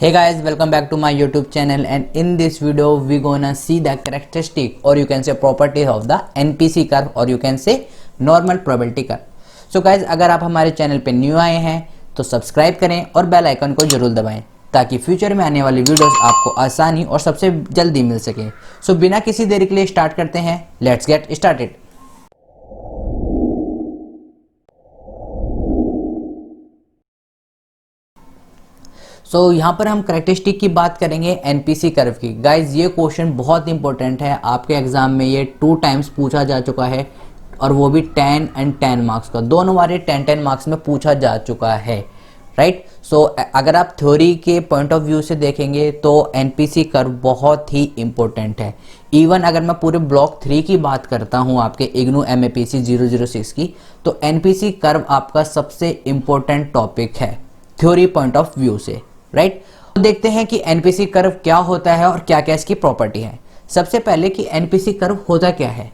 Hey guys, welcome back to my YouTube channel, and in this video we gonna see the characteristic or you can say properties of the NPC curve or you can say normal probability curve. So guys, अगर आप हमारे channel पे new आए हैं तो subscribe करें और bell icon को जरूर दबाएं ताकि फ्यूचर में आने वाली वीडियोस आपको आसानी और सबसे जल्दी मिल सके। सो बिना किसी देरी के लिए स्टार्ट करते हैं। Let's get started. यहाँ पर हम करेक्टरिस्टिक की बात करेंगे एनपीसी कर्व की। गाइज ये क्वेश्चन बहुत इंपॉर्टेंट है, आपके एग्जाम में ये 2 टाइम्स पूछा जा चुका है और वो भी 10 और 10 मार्क्स का, दोनों बार 10 मार्क्स में पूछा जा चुका है, राइट। अगर आप थ्योरी के पॉइंट ऑफ व्यू से देखेंगे तो एनपीसी कर्व बहुत ही इंपॉर्टेंट है। इवन अगर मैं पूरे ब्लॉक 3 की बात करता हूँ आपके इग्नू MAPC 006 की, तो एनपीसी कर्व आपका सबसे इंपॉर्टेंट टॉपिक है थ्योरी पॉइंट ऑफ व्यू से, राइट। तो देखते हैं कि एनपीसी कर्व क्या होता है और क्या क्या इसकी प्रॉपर्टी है। सबसे पहले कि एनपीसी कर्व होता क्या है,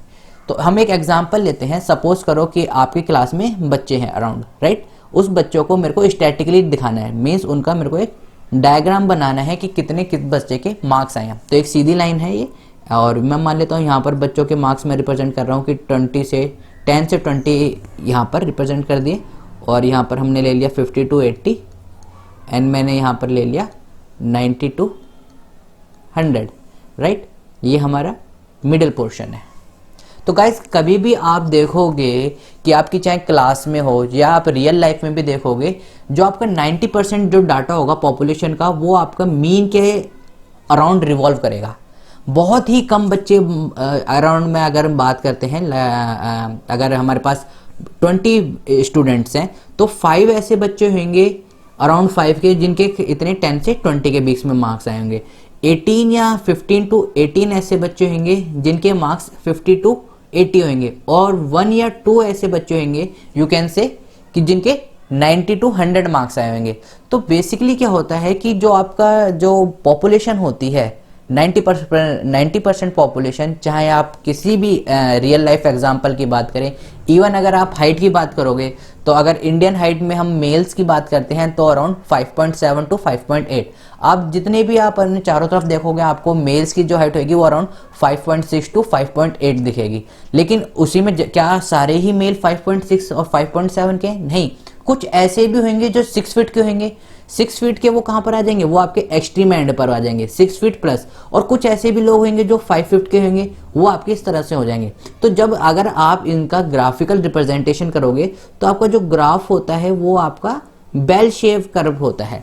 तो हम एक एग्जांपल लेते हैं। सपोज करो कि आपकी क्लास में बच्चे हैं अराउंड, राइट। उस बच्चों को मेरे को स्टैटिकली दिखाना है, मीन्स उनका मेरे को एक डायग्राम बनाना है कि किस बच्चे के मार्क्स आए हैं। तो एक सीधी लाइन है ये, और मैं मान लेता हूँ यहाँ पर बच्चों के मार्क्स में रिप्रेजेंट कर रहा हूँ कि 10 से 20 यहाँ पर रिप्रेजेंट कर दिए, और यहाँ पर हमने ले लिया 50 to 80 एंड मैंने यहाँ पर ले लिया 90 to 100, राइट। ये हमारा मिडिल पोर्शन है। तो गाइस कभी भी आप देखोगे कि आपकी चाहे क्लास में हो या आप रियल लाइफ में भी देखोगे, जो आपका 90% जो डाटा होगा पॉपुलेशन का वो आपका मीन के अराउंड रिवॉल्व करेगा। बहुत ही कम बच्चे अराउंड में, अगर हम बात करते हैं अगर हमारे पास 20 स्टूडेंट्स हैं तो 5 ऐसे बच्चे होंगे अराउंड 5 के जिनके इतने 10 से 20 के बीच में मार्क्स आए होंगे। 18 या 15 to 18 ऐसे बच्चे होंगे जिनके मार्क्स 50 to 80 होंगे, और 1 या 2 ऐसे बच्चे होंगे यू कैन से कि जिनके 90 to 100 मार्क्स आए होंगे। तो बेसिकली क्या होता है कि जो आपका जो पॉपुलेशन होती है 90% पॉपुलेशन, चाहे आप किसी भी रियल लाइफ एग्जांपल की बात करें, इवन अगर आप हाइट की बात करोगे तो अगर इंडियन हाइट में हम मेल्स की बात करते हैं तो अराउंड 5.7 to 5.8। आप जितने भी आप अपने चारों तरफ देखोगे आपको मेल्स की जो हाइट होगी वो अराउंड 5.6 to 5.8 दिखेगी। लेकिन उसी में क्या सारे ही मेल 5.6 और 5.7 के? नहीं, कुछ ऐसे भी होंगे जो 6 फीट के होंगे। 6 फीट के वो कहाँ पर आ जाएंगे, वो आपके एक्सट्रीम एंड पर आ जाएंगे, 6 फीट प्लस। और कुछ ऐसे भी लोग होंगे जो 5 फीट के होंगे, वो आपके इस तरह से हो जाएंगे। तो जब अगर आप इनका ग्राफिकल रिप्रेजेंटेशन करोगे तो आपका जो ग्राफ होता है वो आपका बेल शेप कर्व होता है।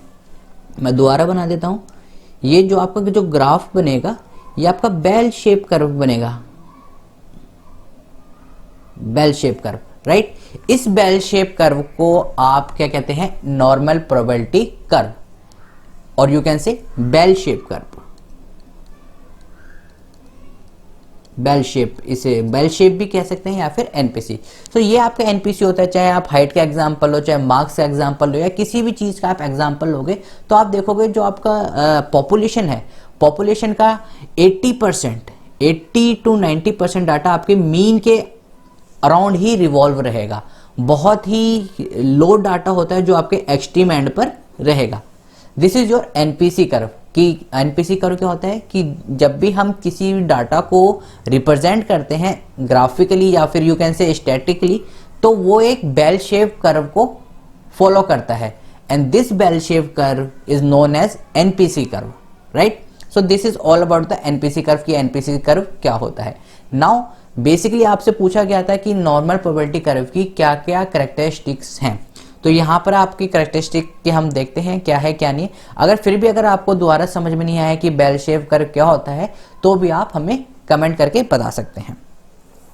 मैं दोबारा बना देता हूँ। ये जो आपका जो ग्राफ बनेगा ये आपका बेल शेप कर्व बनेगा, बेल शेप कर्व, राइट। इस बेल शेप कर्व को आप क्या कहते हैं, नॉर्मल प्रोबेबिलिटी कर्व, और you can say bell shape curve, bell shape, इसे बेल शेप भी कह सकते हैं या फिर एनपीसी। तो ये आपका एनपीसी होता है। चाहे आप हाइट का एग्जांपल हो, चाहे मार्क्स का एग्जांपल हो, या किसी भी चीज का आप एग्जांपल लोगे तो आप देखोगे जो आपका पॉपुलेशन है, पॉपुलेशन का 80 to 90% डाटा आपके मीन के अराउंड ही रिवॉल्व रहेगा। बहुत ही लो डाटा होता है जो आपके एक्सट्रीम एंड पर रहेगा। This is your NPC curve. कि एनपीसी कर्व क्या होता है कि जब भी हम किसी डाटा को रिप्रेजेंट करते हैं ग्राफिकली या फिर यू कैन से स्टैटिकली, तो वो एक बेल शेप कर्व को फॉलो करता है, and this bell shape curve is known as NPC curve, right. So this is all about the NPC curve की एनपीसी कर्व क्या होता है। नाउ बेसिकली आपसे पूछा गया था कि नॉर्मल प्रोबेबिलिटी कर्व की क्या क्या कैरेक्टरिस्टिक्स हैं, तो यहाँ पर आपकी कैरेक्टरिस्टिक के हम देखते हैं क्या है क्या नहीं। अगर फिर भी अगर आपको दोबारा समझ में नहीं आया कि बेल शेप कर्व क्या होता है तो भी आप हमें कमेंट करके बता सकते हैं।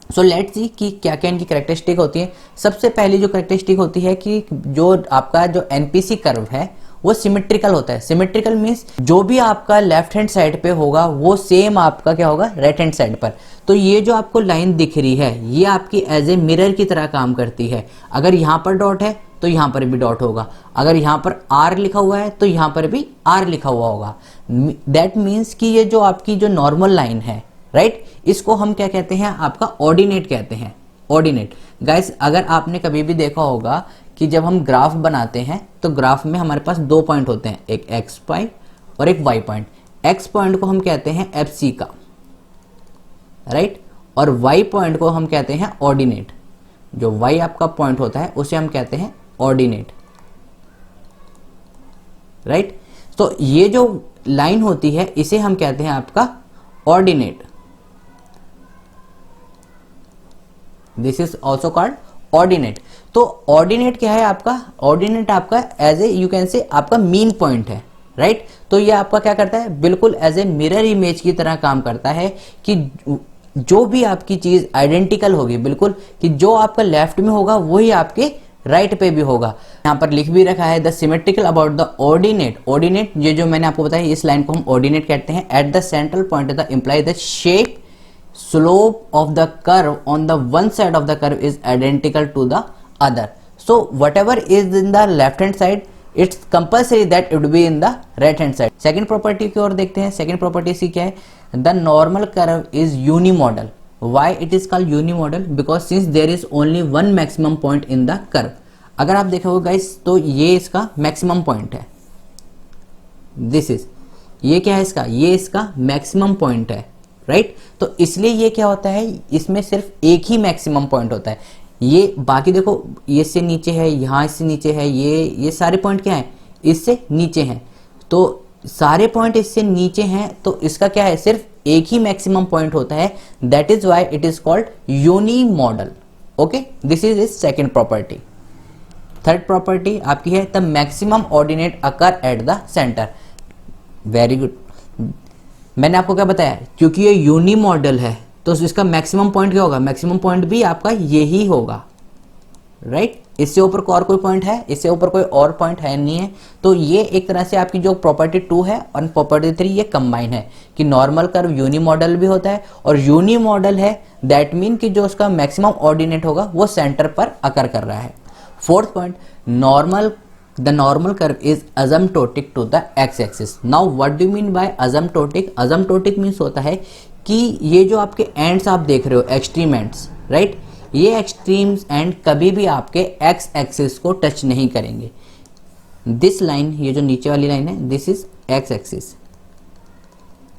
सो लेट्स सी कि क्या क्या इनकी कैरेक्टरिस्टिक होती है। सबसे पहली जो कैरेक्टरिस्टिक होती है कि जो आपका जो एनपीसी कर्व है वो सिमेट्रिकल होता है। सिमेट्रिकल मीन्स जो भी आपका लेफ्ट हैंड साइड पे होगा वो सेम आपका क्या होगा राइट हैंड साइड पर। तो ये जो आपको लाइन दिख रही है ये आपकी एज ए मिरर की तरह काम करती है। अगर यहाँ पर डॉट है तो यहाँ पर भी डॉट होगा, अगर यहाँ पर R लिखा हुआ है तो यहाँ पर भी R लिखा हुआ होगा। दैट मीन्स कि ये जो आपकी जो नॉर्मल लाइन है, राइट, इसको हम क्या कहते हैं, आपका ऑर्डिनेट कहते हैं। ऑर्डिनेट गाइस, अगर आपने कभी भी देखा होगा कि जब हम ग्राफ बनाते हैं तो ग्राफ में हमारे पास 2 पॉइंट होते हैं, एक x5 और एक y पॉइंट। x पॉइंट को हम कहते हैं FC का, राइट, और y पॉइंट को हम कहते हैं ऑर्डिनेट। जो y आपका पॉइंट होता है उसे हम कहते हैं ऑर्डिनेट, राइट। तो ये जो लाइन होती है इसे हम कहते हैं आपका ordinate. This is also called ordinate. तो ऑर्डिनेट क्या है आपका? ऑर्डिनेट आपका एज ए यू कैन से आपका मीन पॉइंट है, राइट। तो ये आपका क्या करता है? बिल्कुल एज ए मिरर इमेज की तरह काम करता है कि जो भी आपकी चीज आइडेंटिकल होगी, बिल्कुल कि जो आपका लेफ्ट में होगा वही आपके राइट पे भी होगा। यहाँ पर लिख भी रखा है the symmetrical about the ordinate. Ordinate ये जो मैंने आपको बताया, इस लाइन को हम ऑर्डिनेट कहते हैं। At the central point the imply the shape slope of the curve on the one side of the curve is identical to the other. So whatever is in the left hand side, it's compulsory that it would be in the right hand side. Second property की ओर देखते हैं। Second property सी क्या है? The normal curve is unimodal. Why it is called unimodal? Because since there is only one maximum point in the curve. अगर आप देखोगे guys तो ये इसका मैक्सिमम पॉइंट है। This is, ये क्या है इसका? ये इसका मैक्सिमम पॉइंट है, राइट। तो इसलिए ये क्या होता है, इसमें सिर्फ एक ही मैक्सिमम पॉइंट होता है। ये बाकी देखो, ये इससे नीचे है, यहाँ इससे नीचे है, ये सारे पॉइंट क्या हैं? इससे नीचे हैं। तो सारे पॉइंट इससे नीचे हैं, तो इसका क्या है? सिर्फ एक ही मैक्सिमम पॉइंट होता है। That is why it is called unimodal. Okay, this is is second property. Third property आपकी है the maximum ordinate occur at the centre. Very good. मैंने आपको क्या बताया? क्योंकि ये यूनी मॉडल है तो इसका मैक्सिमम पॉइंट क्या होगा? मैक्सिमम पॉइंट भी आपका यही होगा, राइट। इससे ऊपर और कोई पॉइंट है? इससे ऊपर कोई और पॉइंट है नहीं है। तो ये एक तरह से आपकी जो प्रॉपर्टी 2 है और प्रॉपर्टी 3 ये कंबाइन है कि नॉर्मल कर्व यूनी मॉडल भी होता है और यूनी मॉडल है दैट मीन कि जो उसका मैक्सिमम ऑर्डिनेट होगा वो सेंटर पर अकर कर रहा है। Fourth point, the normal curve is asymptotic to the x-axis. Now what do you mean by asymptotic? Asymptotic means होता है कि ये जो आपके एंड्स आप देख रहे हो, एक्सट्रीम एंड्स, राइट, ये एक्सट्रीम एंड कभी भी आपके x एक्सिस को टच नहीं करेंगे। दिस लाइन, ये जो नीचे वाली लाइन है, दिस इज x एक्सिस।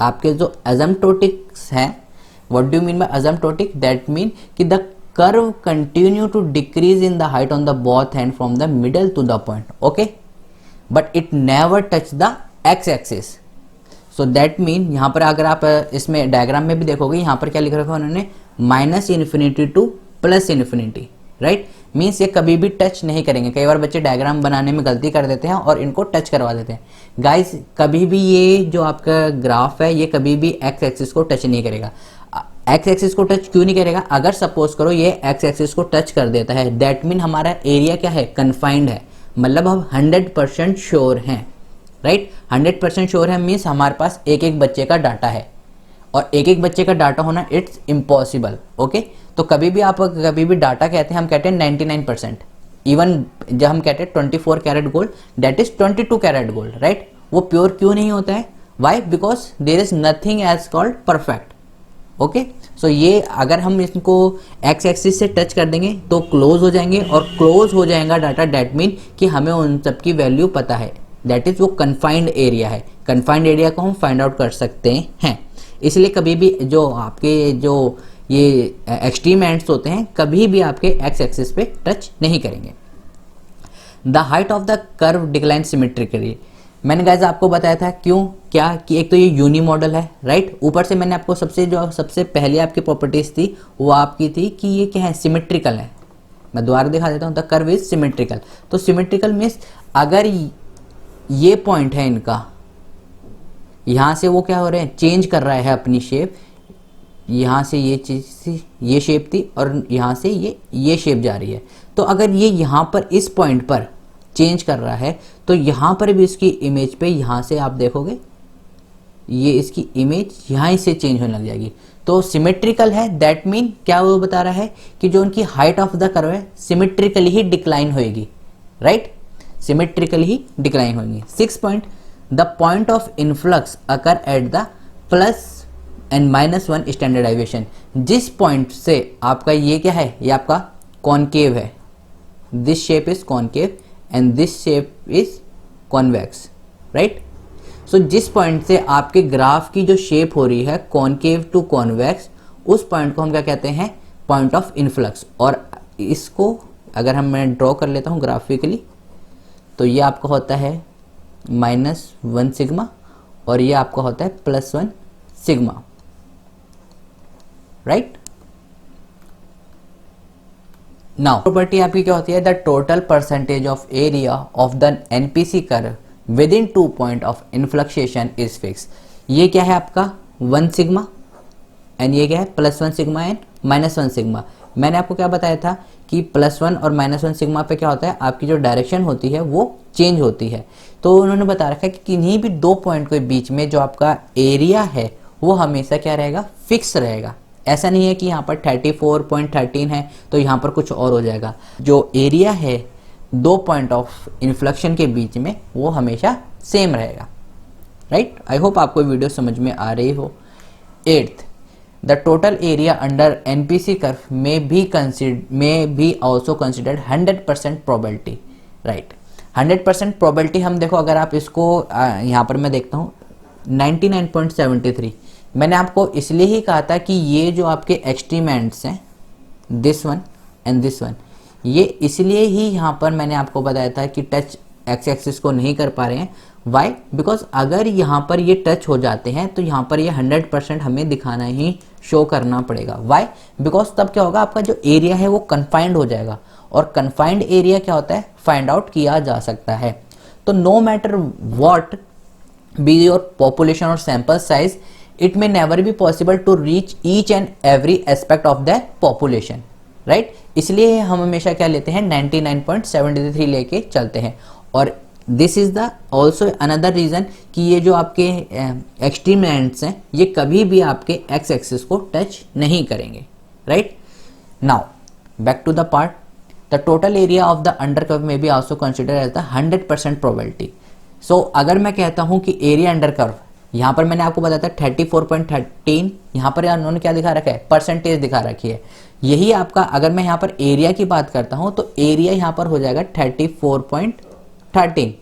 आपके जो asymptotics हैं, what do you mean by asymptotic? That mean कि the curve continue to decrease in the height on the both hand from the middle to the point, okay, but it never touch the x axis. So that mean यहाँ पर अगर आप इसमें diagram में भी देखोगे, यहाँ पर क्या लिख रखा है उन्होंने? Minus infinity two plus infinity, right. Means ये कभी भी टच नहीं करेंगे। कई बार बच्चे डायग्राम बनाने में गलती कर देते हैं और इनको टच करवा देते हैं। गाइस कभी भी ये जो आपका ग्राफ है ये कभी भी एक्स एक्सिस को टच नहीं करेगा। एक्स एक्सिस को टच क्यों नहीं करेगा? अगर सपोज करो ये एक्स एक्सिस को टच कर देता है, दैट मीन हमारा एरिया क्या है? कन्फाइंड है, मतलब हम 100% श्योर हैं, राइट। 100% श्योर है मीन्स हमारे पास एक एक बच्चे का डाटा है और एक एक बच्चे का डाटा होना इट्स इम्पॉसिबल, ओके। तो कभी भी आप कभी भी डाटा कहते हैं, हम कहते हैं 99%। इवन जब हम कहते हैं 24 carat gold, that is 22 carat gold, right. वो प्योर क्यों नहीं होता है? Why? Because there is nothing as called perfect, okay. So ये अगर हम इसको एक्स एक्सिस से टच कर देंगे तो क्लोज हो जाएंगे और क्लोज हो जाएगा डाटा, डेट मीन कि हमें उन सब की वैल्यू पता है। दैट इज वो कन्फाइंड एरिया है। कन्फाइंड एरिया को हम फाइंड आउट कर सकते हैं। इसलिए कभी भी जो आपके जो ये एक्सट्रीम एंड्स होते हैं कभी भी आपके एक्स एक्सिस पे टच नहीं करेंगे। The height of the curve decline symmetrically. मैंने गाइस आपको बताया था क्यों क्या कि एक तो ये यूनी मॉडल है, राइट। ऊपर से मैंने आपको सबसे पहले आपकी प्रॉपर्टीज थी वो आपकी थी कि ये क्या है? सिमेट्रिकल है। मैं दोबारा दिखा देता हूँ, द कर्व इज सिमेट्रिकल। तो सिमेट्रिकल मीन्स अगर ये पॉइंट है इनका, यहाँ से वो क्या हो रहे हैं? चेंज कर रहा है अपनी शेप। यहाँ से ये चीज थी, ये शेप थी और यहाँ से ये शेप जा रही है। तो अगर ये यहाँ पर इस पॉइंट पर चेंज कर रहा है तो यहाँ पर भी इसकी इमेज पे यहाँ से आप देखोगे ये इसकी इमेज यहाँ से चेंज होने लग जाएगी। तो सिमेट्रिकल है, दैट मीन क्या वो बता रहा है कि जो उनकी हाइट ऑफ द कर्व है सिमेट्रिकली ही डिक्लाइन होएगी, राइट। सिमेट्रिकली ही डिक्लाइन होगी। 6 point, the point of influx occur at the plus and -1 standard deviation. जिस पॉइंट से आपका ये क्या है? ये आपका कॉनकेव है। This shape is concave and this shape is convex, right? सो जिस पॉइंट से आपके ग्राफ की जो शेप हो रही है कॉनकेव टू कॉन्वेक्स, उस पॉइंट को हम क्या कहते हैं, पॉइंट ऑफ इन्फ्लक्स। और इसको अगर मैं ड्रॉ कर लेता हूँ ग्राफिकली, तो ये आपका होता है -1 सिग्मा और ये आपका होता है +1 सिग्मा, राइट। नाउ प्रॉपर्टी आपकी क्या होती है, the total percentage of area of the NPC curve within 2 point of inflection is fix. ये क्या है आपका 1 सिग्मा एंड ये क्या है +1 सिग्मा एंड -1 सिग्मा। मैंने आपको क्या बताया था कि +1 और -1 सिग्मा पे क्या होता है, आपकी जो डायरेक्शन होती है वो चेंज होती है। तो उन्होंने बता रखा है कि किन्हीं भी 2 पॉइंट के बीच में जो आपका एरिया है वो हमेशा क्या रहेगा, फिक्स रहेगा। ऐसा नहीं है कि यहाँ पर 34.13 है तो यहाँ पर कुछ और हो जाएगा। जो एरिया है 2 पॉइंट ऑफ इन्फ्लेक्शन के बीच में वो हमेशा सेम रहेगा, राइट। आई होप आपको वीडियो समझ में आ रही हो। 8th, the total area under NPC curve में भी also considered 100% probability, right. 100% probability हम देखो, अगर आप इसको यहाँ पर मैं देखता हूँ 99.73, मैंने आपको इसलिए ही कहा था कि ये जो आपके एक्सट्रीम एंड्स हैं, this one and this one, ये इसलिए ही यहाँ पर मैंने आपको बताया था कि टच एक्स एक्सिस को नहीं कर पा रहे हैं। वाई? बिकॉज अगर यहाँ पर ये टच हो जाते हैं तो यहाँ पर ये 100% हमें दिखाना ही, शो करना पड़ेगा। वाई? बिकॉज तब क्या होगा, आपका जो एरिया है वो कन्फाइंड हो जाएगा, और कन्फाइंड एरिया क्या होता है, फाइंड आउट किया जा सकता है। तो no matter what be your population और sample size, it may never be possible to reach each and every aspect of the population, right? इसलिए हम हमेशा क्या लेते हैं, 99.73 लेके चलते हैं। और this is the also another reason कि ये जो आपके एक्सट्रीम एंड्स हैं ये कभी भी आपके एक्स एक्सिस को टच नहीं करेंगे, right. Now back to the part, the total area of the under curve में भी also consider as the 100% probability. So अगर मैं कहता हूं कि एरिया अंडर कर्व, यहाँ पर मैंने आपको बताया था 34.13, यहाँ पर उन्होंने क्या दिखा रखा है, परसेंटेज दिखा रखी है। यही आपका, अगर मैं यहाँ पर एरिया की बात करता हूँ तो एरिया यहाँ पर हो जाएगा 34.13,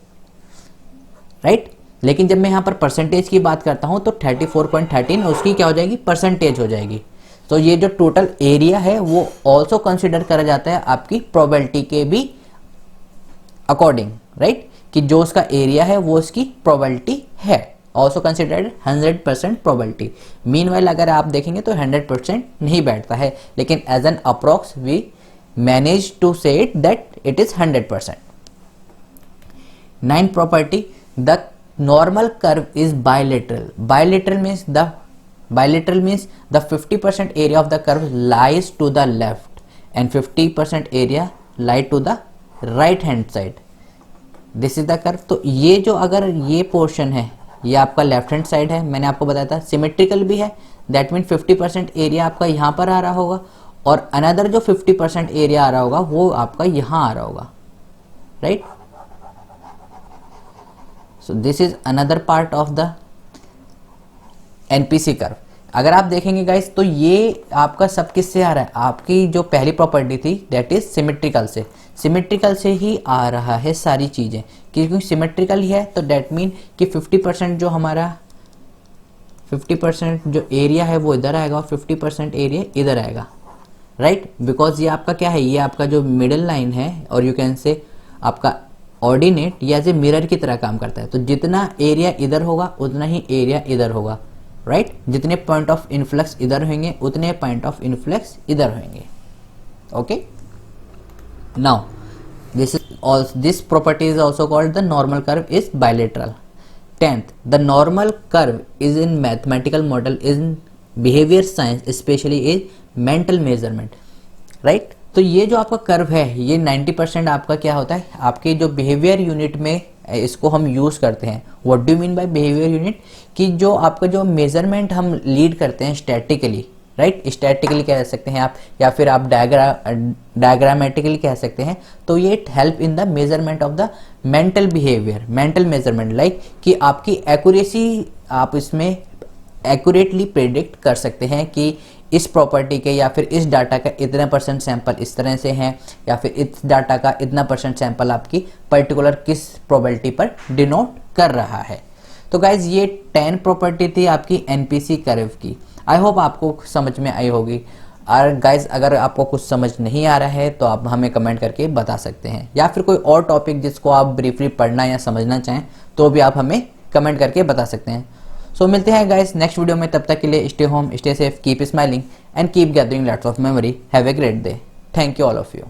राइट। लेकिन जब मैं यहाँ पर परसेंटेज की बात करता हूँ तो 34.13 उसकी क्या हो जाएगी, परसेंटेज हो जाएगी। तो ये जो टोटल एरिया है वो ऑल्सो कंसिडर करा जाता है आपकी प्रोबेबिलिटी के भी अकॉर्डिंग, राइट, कि जो उसका एरिया है वो उसकी प्रोबेबिलिटी है, ऑल्सो कंसिडर्ड 100% प्रोबेबिलिटी। मीनवाइल अगर आप देखेंगे तो 100% नहीं बैठता है, लेकिन as an approx we manage to say it that it is 100%। 9th property, the normal curve is bilateral. Bilateral means the 50% area of the curve lies to the left and 50% area lie to the right hand side. This is the curve। तो ये जो अगर ये portion है ये आपका left hand side है, मैंने आपको बताया था सिमेट्रिकल भी है, दैट मीन 50% एरिया आपका यहाँ पर आ रहा होगा और अनदर जो 50% एरिया आ रहा होगा वो आपका यहाँ आ रहा होगा, right. So this is another part of the NPC curve. अगर आप देखेंगे गाइस तो ये आपका सब किससे आ रहा है, आपकी जो पहली प्रॉपर्टी थी दैट इज सिमेट्रिकल से, सिमेट्रिकल से ही आ रहा है सारी चीजें, क्योंकि सिमेट्रिकल ही है तो दैट मीन कि 50% जो हमारा 50% जो एरिया है वो इधर आएगा और 50% एरिया इधर आएगा, राइट। बिकॉज ये आपका क्या है, ये आपका जो मिडिल लाइन है और यू कैन से आपका ऑर्डिनेट या जे मिरर की तरह काम करता है। तो जितना एरिया इधर होगा उतना ही एरिया इधर होगा, राइट। जितने पॉइंट ऑफ इन्फ्लक्स इधर होंगे उतने पॉइंट ऑफ इन्फ्लक्स इधर होंगे, okay. Now this property is also called the normal curve is bilateral। 10th, the normal curve is in mathematical model in behavior science especially is mental measurement, right। तो ये जो आपका curve है ये 90% आपका क्या होता है, आपके जो बिहेवियर यूनिट में इसको हम यूज करते हैं। What do mean by behaviour unit, कि जो आपका जो मेजरमेंट हम लीड करते हैं स्टैटिकली, राइट, स्टैटिकली कह सकते हैं आप, या फिर आप डायग्रामेटिकली कह सकते हैं। तो ये help in the measurement of the mental behaviour, mental measurement, like कि आपकी एक्यूरेसी, आप इसमें एक्यूरेटली प्रेडिक्ट कर सकते हैं कि इस प्रॉपर्टी के या फिर इस डाटा का इतना % सैंपल इस तरह से हैं, या फिर इस डाटा का इतना % सैंपल आपकी पर्टिकुलर किस प्रोबेबिलिटी पर डिनोट कर रहा है। तो गाइज ये 10 प्रॉपर्टी थी आपकी एनपीसी कर्व की। आई होप आपको समझ में आई होगी। और गाइज अगर आपको कुछ समझ नहीं आ रहा है तो आप हमें कमेंट करके बता सकते हैं, या फिर कोई और टॉपिक जिसको आप ब्रीफली पढ़ना या समझना चाहें तो भी आप हमें कमेंट करके बता सकते हैं। सो मिलते हैं गाइज नेक्स्ट वीडियो में, तब तक के लिए stay home, stay safe, keep smiling and keep gathering lots of memory. Have a great day. Thank you all of you.